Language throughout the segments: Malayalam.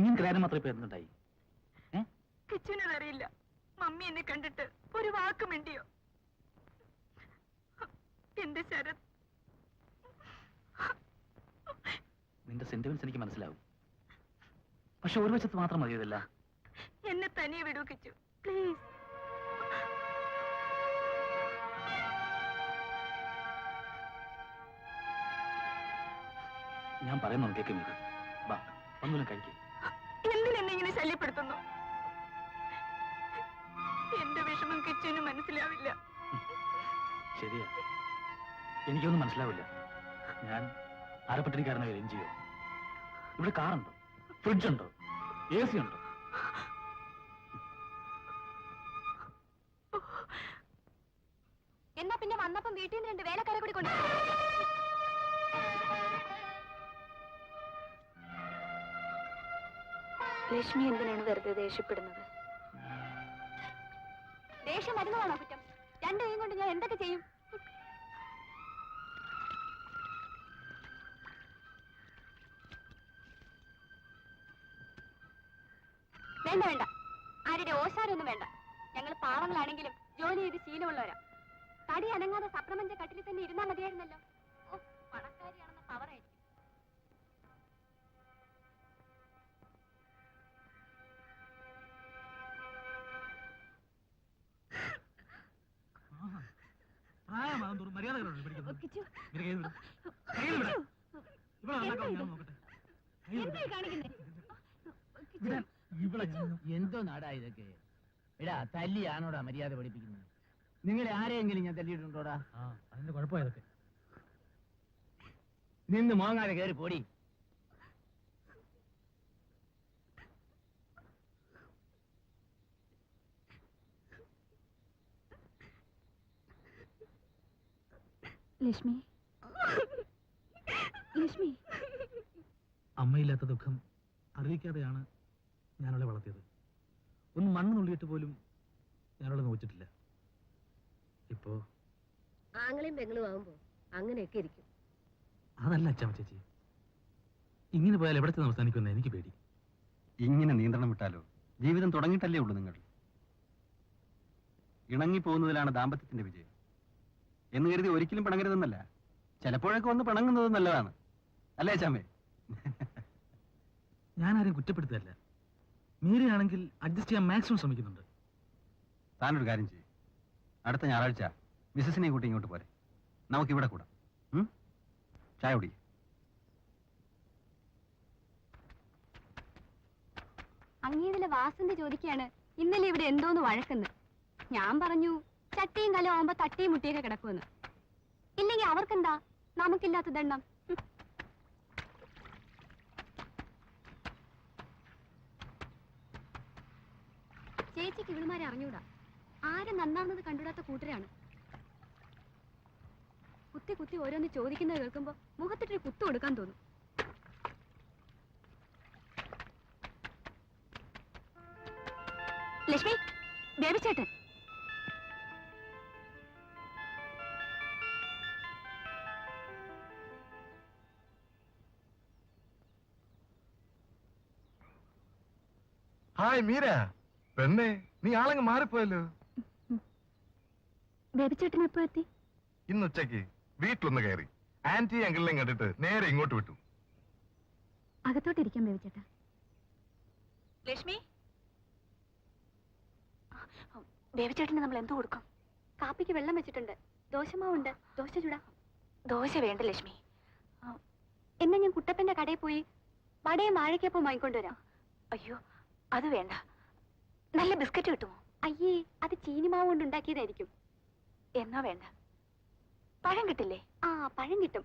കുഞ്ഞും ക്രാനും മാത്രമേ ഇപ്പൊ എന്തുണ്ടായി? കിച്ചുവിനതറിയില്ല. മമ്മി എന്നെ കണ്ടിട്ട് ഒരു വാക്ക് മിണ്ടിയോ? എന്റെ ശരത്, നിന്റെ സെന്റിമെന്റ്സ് എനിക്ക് മനസ്സിലാവും. പക്ഷെ ഒരു വശത്ത് മാത്രം മതിയതല്ല. എന്നെ തനിയെ വിടൂ കിച്ചു, പ്ലീസ്. ഞാൻ പറയുന്നു കേൾക്കും. വാ, ഒന്നുമില്ല, കഴിക്കും. എന്തിനെന്നെ ഇങ്ങനെ ശല്യപ്പെടുത്തുന്നു? എന്റെ വിഷമം കിച്ചുവിന് മനസ്സിലാവില്ല. ശരിയാ, എനിക്കൊന്നും മനസ്സിലാവില്ല. ഞാൻ അരപ്പട്ടിണിക്കാരനെ വരും ചെയ്യോ? ഇവിടെ കാറുണ്ടോ, ഫ്രിഡ്ജ് ഉണ്ടോ, AC ഉണ്ടോ? എന്നാ പിന്നെ വന്നപ്പം വീട്ടിൽ നിന്ന് 2 വേലക്കാരെ കൂടി കൊണ്ട്. ലക്ഷ്മി എന്തിനാണ് വെറുതെ ദേഷ്യപ്പെടുന്നത്? ദേഷ്യം മരുന്നതാണോ കുറ്റം? 2 കൈയും കൊണ്ട് ഞാൻ എന്തൊക്കെ ചെയ്യും? വേണ്ട വേണ്ട, ആരുടെ ഓശാരൊന്നും വേണ്ട. ഞങ്ങൾ പാവങ്ങളാണെങ്കിലും ജോലി ചെയ്ത് ശീലമുള്ളവരാ. തടി അനങ്ങാതെ സപ്രമഞ്ച കട്ടിൽ തന്നെ ഇരുന്നാ മതിയായിരുന്നല്ലോ. ഓ, പണക്കാരിയാണെന്ന പവറായിരിക്കും. എന്തോ നാടാ ഇതൊക്കെ? എടാ, തല്ലിയാണോടാ മര്യാദ പഠിപ്പിക്കുന്നത്? നിങ്ങളെ ആരെയെങ്കിലും ഞാൻ തല്ലിയിട്ടുണ്ടോടാ? അതിന്റെ കുഴപ്പമായതൊക്കെ. നിന്ന് മോങ്ങാതെ കയറി പോടി. ലക്ഷ്മി, ലക്ഷ്മി. അമ്മയില്ലാത്ത ദുഃഖം അറിയിക്കാതെയാണ് ഞാനവളെ വളർത്തിയത്. ഒന്ന് മണ്ണ് നുള്ളിയിട്ട് പോലും ഞാനവളെ നോച്ചിട്ടില്ല. ഇപ്പോ ആങ്ങളെയും പെങ്ങളും ആവുമ്പോ അങ്ങനെയൊക്കെ ഇരിക്കും. അതല്ല അച്ഛാമ്മ ചേച്ചി, ഇങ്ങനെ പോയാൽ എവിടത്തെ അവസാനിക്കുമെന്ന് എനിക്ക് പേടി. ഇങ്ങനെ നിയന്ത്രണം വിട്ടാലോ? ജീവിതം തുടങ്ങിയിട്ടല്ലേ ഉള്ളൂ. നിങ്ങൾ ഇണങ്ങിപ്പോകുന്നതിലാണ് ദാമ്പത്യത്തിന്റെ വിജയം എന്ന് കരുതി ഒരിക്കലും പിണങ്ങരുതെന്നല്ല. ചിലപ്പോഴൊക്കെ ഒന്ന് പിണങ്ങുന്നത് നല്ലതാണ്, അല്ലേ ചാമേ? ഞാനാരും കുറ്റപ്പെടുത്തല്ല. മീരയാണെങ്കിൽ അഡ്ജസ്റ്റ് ചെയ്യാൻ മാക്സിമം ശ്രമിക്കുന്നുണ്ട്. താനൊരു കാര്യം ചെയ്യും, അടുത്ത ഞായറാഴ്ച മിസ്സസിനെയും കൂട്ടി ഇങ്ങോട്ട് പോരെ, നമുക്കിവിടെ കൂടാം. ചായ കുടി. അങ്ങേതിലെ വാസന്തി ചോദിക്കുകയാണ് ഇന്നലെ ഇവിടെ എന്തോന്ന് വഴക്കെന്ന്. ഞാൻ പറഞ്ഞു ചട്ടിയും കലം ആവുമ്പോ തട്ടിയും മുട്ടിയൊക്കെ കിടക്കുമെന്ന്. ഇല്ലെങ്കിൽ അവർക്കെന്താ നമുക്കില്ലാത്ത ദണ്ണം? ചേച്ചിക്ക് ഇവിടുമാരെ അറിഞ്ഞൂടാ. ആരും നന്നാവുന്നത് കണ്ടുകൂടാത്ത കൂട്ടരാണ്. കുത്തി കുത്തി ഓരോന്ന് ചോദിക്കുന്നത് കേൾക്കുമ്പോ മുഖത്തിട്ടൊരു കുത്തു കൊടുക്കാൻ തോന്നും. ലക്ഷ്മി, ദേവിച്ചേട്ടൻ. ഹായ് മീര. പെണ്ണെ, നീ ആളങ്ങ് മാറിപ്പോയല്ലോ. ദേവിച്ചേട്ടൻ എപ്പോ എത്തി? ഇന്ന് ഉച്ചയ്ക്ക് വീട്ടിലൊന്ന് കയറി. ആന്റി അങ്കിളിനെയും കണ്ടിട്ട് നേരെ ഇങ്ങോട്ട് വിട്ടു. അകത്തോട്ടിരിക്കാം ദേവിച്ചേട്ടാ. ലക്ഷ്മി, ദേവിച്ചേട്ടന് നമ്മൾ എന്തു കൊടുക്കും? കാപ്പിക്ക് വെള്ളം വെച്ചിട്ടുണ്ട്, ദോശമാവുണ്ട്, ദോശ ചൂടാ. ദോശ വേണ്ട ലക്ഷ്മി. എന്നാ ഞാൻ കുട്ടപ്പന്റെ കടയിൽ പോയി വടയും വാഴയ്ക്കപ്പം വാങ്ങിക്കൊണ്ടുവരാം. അയ്യോ, അത് വേണ്ട. നല്ല ബിസ്ക്കറ്റ് കിട്ടുമോ? അയ്യേ, അത് ചീനിമാവ് കൊണ്ട് ഉണ്ടാക്കിയതായിരിക്കും. എന്നാ വേണ്ട. പഴം കിട്ടില്ലേ? ആ, പഴം കിട്ടും,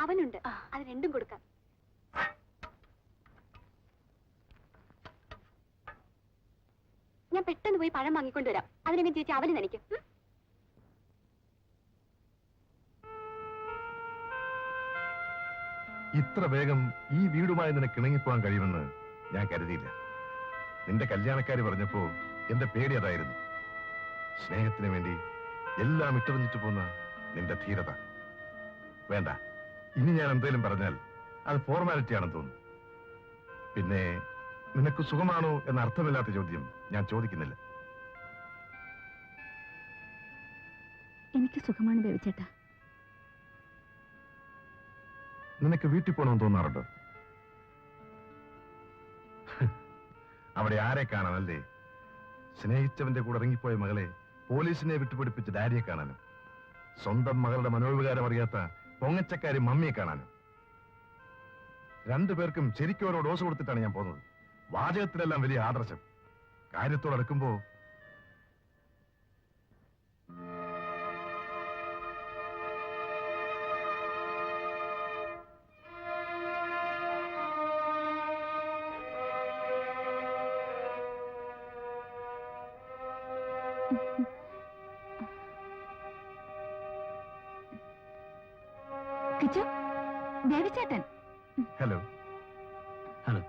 അവനുണ്ട്. അത് രണ്ടും കൊടുക്കാം. ഞാൻ പെട്ടെന്ന് പോയി പഴം വാങ്ങിക്കൊണ്ടുവരാം. അതിനെങ്കിലും ചേച്ചി അവന് നനയ്ക്കും. ഇത്ര വേഗം ഈ വീടുമായി നിനക്ക് ഇണങ്ങിപ്പോവാൻ കഴിയുമെന്ന് ഞാൻ കരുതിയില്ല. നിന്റെ കല്യാണക്കാരി പറഞ്ഞപ്പോ എന്റെ പേടി അതായിരുന്നു. സ്നേഹത്തിന് വേണ്ടി എല്ലാം ഇട്ടെറിഞ്ഞിട്ട് പോന്ന നിന്റെ ധീരത. വേണ്ട, ഇനി ഞാൻ എന്തെങ്കിലും പറഞ്ഞാൽ അത് ഫോർമാലിറ്റി ആണെന്ന് തോന്നുന്നു. പിന്നെ നിനക്ക് സുഖമാണോ എന്ന അർത്ഥമില്ലാത്ത ചോദ്യം ഞാൻ ചോദിക്കുന്നില്ല. എനിക്ക് സുഖമാണ് ബേബിച്ചേട്ടാ. നിനക്ക് വീട്ടിൽ പോകണമെന്ന് തോന്നാറുണ്ടോ? അവിടെ ആരെ കാണാനല്ലേ? സ്നേഹിച്ചവന്റെ കൂടെ ഇറങ്ങിപ്പോയ മകളെ പോലീസിനെ വിട്ടുപിടിപ്പിച്ച് ഡാഡിയെ കാണാനും, സ്വന്തം മകളുടെ മനോവികാരം അറിയാത്ത പൊങ്ങച്ചക്കാരി മമ്മിയെ കാണാനും. രണ്ടുപേർക്കും ശരിക്കും ഓരോ ഡോസ് കൊടുത്തിട്ടാണ് ഞാൻ പോകുന്നത്. വാചകത്തിലെല്ലാം വലിയ ആദർശം, കാര്യത്തോടടുക്കുമ്പോ കിച്ചു, ബേബിച്ചേട്ടൻ. ഹലോ. ഹലോ.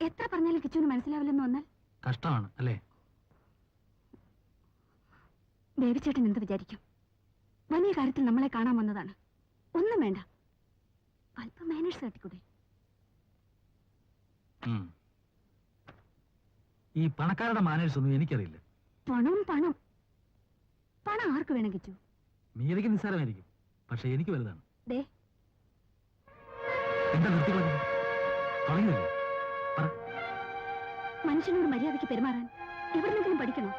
എത്ര പറഞ്ഞാലും കിച്ചുവിന് മനസ്സിലാവില്ലെന്ന് വന്നാൽ കഷ്ടമാണ് അല്ലേ? ബേബിച്ചേട്ടൻ എന്ത് വിചാരിക്കും? വലിയ കാര്യത്തിൽ നമ്മളെ കാണാൻ വന്നതാണ്. ഒന്നും വേണ്ട, അല്പം മാനേഴ്സ് കാട്ടിക്കൂടെ? ഈ പണക്കാരുടെ മാനേഴ്സ് ഒന്നും എനിക്കറിയില്ല. പണം പണം പണം ആർക്ക് വേണം കിച്ചു? മീരയ്ക്ക് നിസ്സാരമായിരിക്കും, പക്ഷെ എനിക്ക് വലുതാണ്. ദേ, എന്താ നിർത്തിക്കളഞ്ഞത്? പറയുന്നില്ലേ? പറ. മനുഷ്യനോട് മര്യാദയ്ക്ക് പെരുമാറാൻ എവിടെന്നെങ്കിലും പഠിക്കണോ?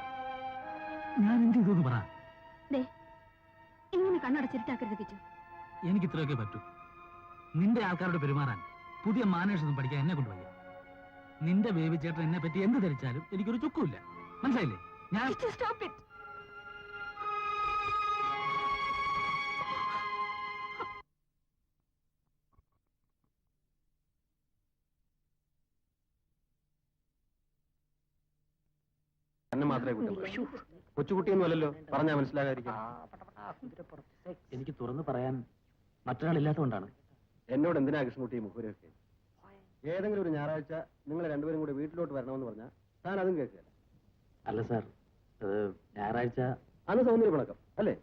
ഞാൻ എന്ത് ചെയ്തു പറ. ദേ, ഇങ്ങനെ കണ്ണടച്ചിരുട്ടാക്കരുത് കിച്ചു. എനിക്ക് ഇത്രയൊക്കെ പറ്റൂ. നിന്റെ ആൾക്കാരോട് പെരുമാറാൻ പുതിയ മാനേഴ്സ് ഒന്നും പഠിക്കാൻ എന്നെ കൊണ്ടുപോയി. നിന്റെ ബേബി ചേട്ടൻ എന്നെ പറ്റി എന്ത് ധരിച്ചാലും എനിക്കൊരു ചുക്കുമില്ല. മനസ്സിലായില്ലേ? ഞാൻ കിച്ചു, stop it. തന്നെ മാത്രമേ കുറ്റം പറയൂ. കൊച്ചുകുട്ടിയൊന്നുമല്ലല്ലോ, പറഞ്ഞാ മനസ്സിലാകാതിരിക്കും. എനിക്ക് തുറന്നു പറയാൻ മറ്റൊരാളില്ലാത്തതുകൊണ്ടാണ്. എന്നോട് എന്തിനാ കൃഷ്ണൻകുട്ടി മുഖവരൊക്കെ? ഏതെങ്കിലും ഒരു ഞായറാഴ്ച നിങ്ങൾ രണ്ടുപേരും കൂടി വീട്ടിലോട്ട് വരണമെന്ന് പറഞ്ഞാൽ താൻ അതും കേൾക്കുകയല്ല. അല്ല സാർ, അത് ഞായറാഴ്ച അന്ന് സൗന്ദര്യ പണക്കം അല്ലേ?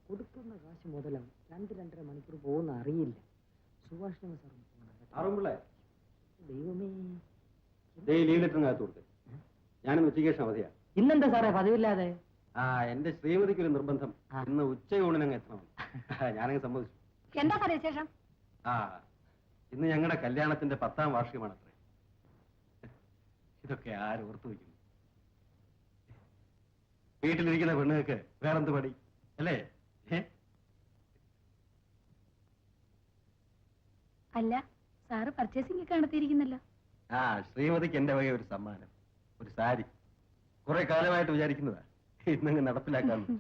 കൊടുക്കുന്ന കാശ് മുതലും 2-2.5 മണിക്കൂർ പോകുന്ന അറിയില്ല. സുഭാഷ് ആറുമ്പിള്ളേ, ദൈവമേ, ലീവ് ലെറ്ററിനകത്ത് കൊടുത്ത് ഞാനിന്ന് ഉച്ചയ്ക്ക് ശേഷം അവധിയാ. ഇന്നെന്താ സാറേ പതിവില്ലാതെ? എന്റെ ശ്രീമതിക്ക് ഒരു നിർബന്ധം, ഇന്ന് ഉച്ചയൂണിനങ്ങ് എത്തണം. ഞാനങ്ങ് സമ്മതിച്ചു. എന്താ സാറേ വിശേഷം? ഇന്ന് ഞങ്ങളുടെ കല്യാണത്തിന്റെ 10ാം വാർഷികമാണത്രേ. ഇതൊക്കെ ആരോർത്തു വയ്ക്കുന്നു? വീട്ടിലിരിക്കുന്ന പെണ്ണുങ്ങൾക്ക് വേറെന്ത് പടി അല്ലേ? അല്ല, സാറ് പർച്ചേസിംഗ് ഒക്കെ നടത്തിയിരിക്കുന്നല്ലോ. ശ്രീമതിക്ക് എന്റെ വക ഒരു സമ്മാനം, ഒരു സാരി. കുറെ കാലമായിട്ട് വിചാരിക്കുന്നതാ, ഇന്നങ്ങ് നടപ്പിലാക്കാന്ന്.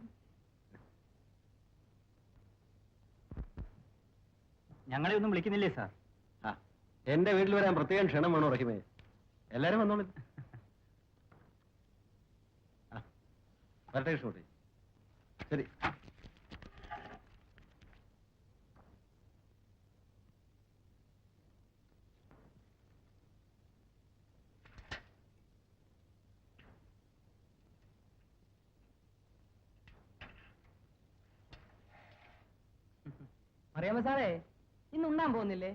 ഞങ്ങളെ ഒന്നും വിളിക്കുന്നില്ലേ സാർ? എന്റെ വീട്ടിൽ വരാൻ പ്രത്യേകം ക്ഷണം വേണോ റഹിമേ? എല്ലാരും വന്നോളൂ. വരട്ടെ കൃഷ്ണകുട്ടി. ശരി. അറിയാമോ സാറേ, ഇന്ന് ഉണ്ണാൻ പോകുന്നില്ലേ?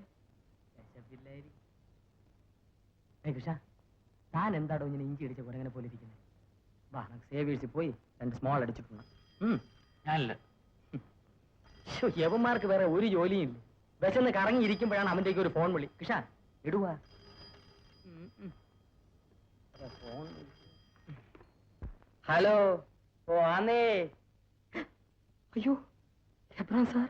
കൃഷ, താൻ എന്താടോ ഇങ്ങനെ ഇഞ്ചി അടിച്ച കുരങ്ങനെ പോലെ ഇരിക്കുന്നത്? വാ, നമുക്ക് സേവിയേഴ്സിൽ പോയി 2 സ്മോൾ അടിച്ചിട്ടുണ്ട്. ഞാനല്ല. യവന്മാർക്ക് വേറെ ഒരു ജോലിയും ഇല്ല. വിശന്ന് കറങ്ങി ഇരിക്കുമ്പോഴാണ് അവന്റേക്ക് ഒരു ഫോൺ വിളി. കൃഷ, ഇടുവാ. ഹലോ. ഓ ആന്നേ. അയ്യോ, എബ്രാം സാർ.